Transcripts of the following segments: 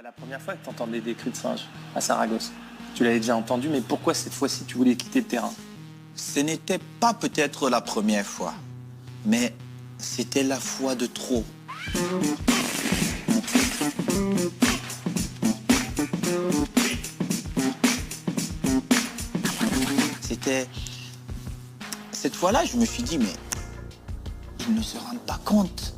La première fois que tu entendais des cris de singe à Saragosse, tu l'avais déjà entendu, mais pourquoi cette fois-ci tu voulais quitter le terrain? Ce n'était pas peut-être la première fois, mais c'était la fois de trop. C'était... Cette fois-là, je me suis dit, mais ils ne se rendent pas compte.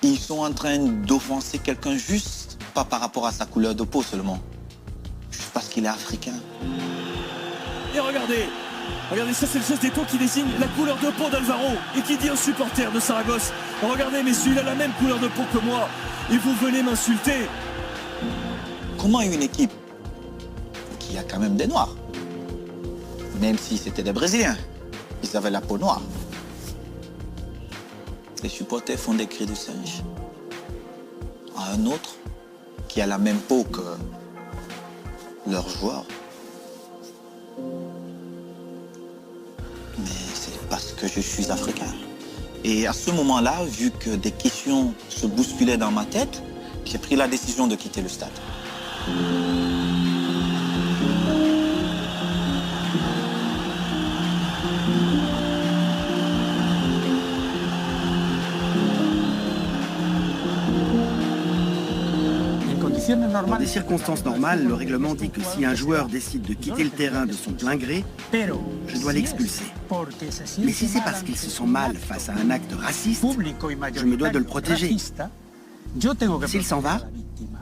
Ils sont en train d'offenser quelqu'un juste, pas par rapport à sa couleur de peau seulement, juste parce qu'il est africain. Et regardez, ça c'est le geste d'épaule qui désigne la couleur de peau d'Alvaro et qui dit aux supporters de Saragosse, regardez messieurs, il a la même couleur de peau que moi et vous venez m'insulter. Comment une équipe qui a quand même des Noirs, même si c'était des Brésiliens, ils avaient la peau noire. Les supporters font des cris de singe à un autre qui a la même peau que leur joueur. Mais c'est parce que je suis africain. Et à ce moment-là, vu que des questions se bousculaient dans ma tête, j'ai pris la décision de quitter le stade. Dans des circonstances normales, le règlement dit que si un joueur décide de quitter le terrain de son plein gré, je dois l'expulser. Mais si c'est parce qu'il se sent mal face à un acte raciste, je me dois de le protéger. S'il s'en va,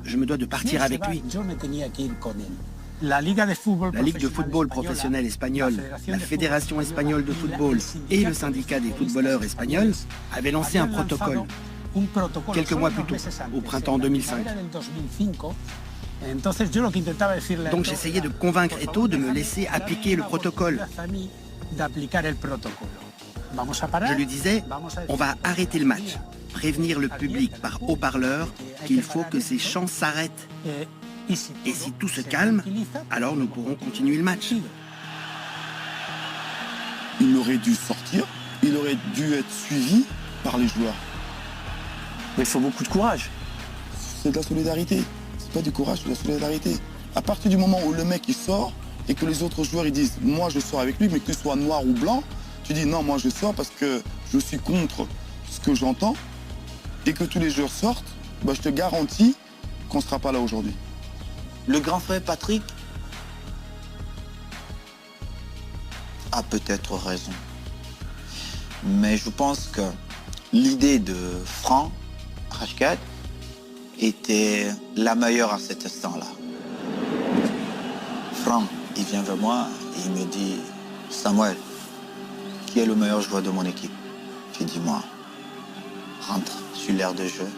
je me dois de partir avec lui. La Ligue de football professionnel espagnole, la Fédération espagnole de football et le syndicat des footballeurs espagnols avaient lancé un protocole quelques mois plus tôt, au printemps 2005. Donc j'essayais de convaincre Eto'o de me laisser appliquer le protocole. Je lui disais, on va arrêter le match, prévenir le public par haut-parleur qu'il faut que ces chants s'arrêtent. Et si tout se calme, alors nous pourrons continuer le match. Il aurait dû sortir, il aurait dû être suivi par les joueurs. Mais il faut beaucoup de courage. C'est de la solidarité. C'est pas du courage, c'est de la solidarité. À partir du moment où le mec il sort et que les autres joueurs ils disent moi je sors avec lui, mais que ce soit noir ou blanc, tu dis non, moi je sors parce que je suis contre ce que j'entends et que tous les joueurs sortent, bah, je te garantis qu'on ne sera pas là aujourd'hui. Le grand frère Patrick a peut-être raison. Mais je pense que l'idée de Franck Rashkad était la meilleure à cet instant-là. Franck, il vient vers moi et il me dit « Samuel, qui est le meilleur joueur de mon équipe ?» J'ai dit « Moi, rentre sur l'aire de jeu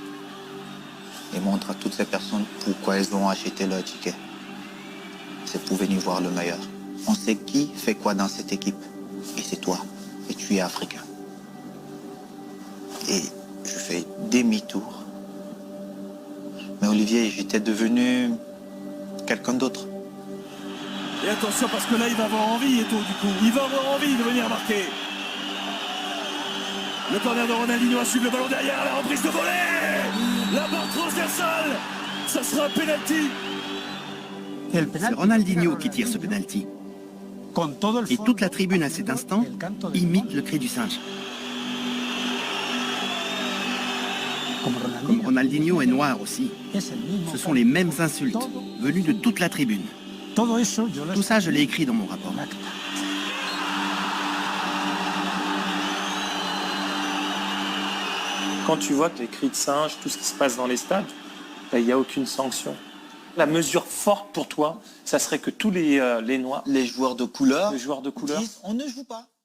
et montre à toutes ces personnes pourquoi elles ont acheté leur ticket. C'est pour venir voir le meilleur. On sait qui fait quoi dans cette équipe et c'est toi et tu es africain. » Et je fais demi-tour. Mais Olivier, j'étais devenu quelqu'un d'autre. Et attention parce que là il va avoir envie Eto'o du coup, il va avoir envie de venir marquer. Le corner de Ronaldinho a suivi le ballon derrière, la reprise de volée, la barre transversale, ça sera un penalty. C'est Ronaldinho qui tire ce penalty. Et toute la tribune à cet instant imite le cri du singe. Comme Ronaldinho est noir aussi, ce sont les mêmes insultes venues de toute la tribune. Tout ça, je l'ai écrit dans mon rapport. Quand tu vois que les cris de singe, tout ce qui se passe dans les stades, il n'y a aucune sanction. La mesure forte pour toi, ça serait que tous les Noirs, Les joueurs de couleur disent on ne joue pas.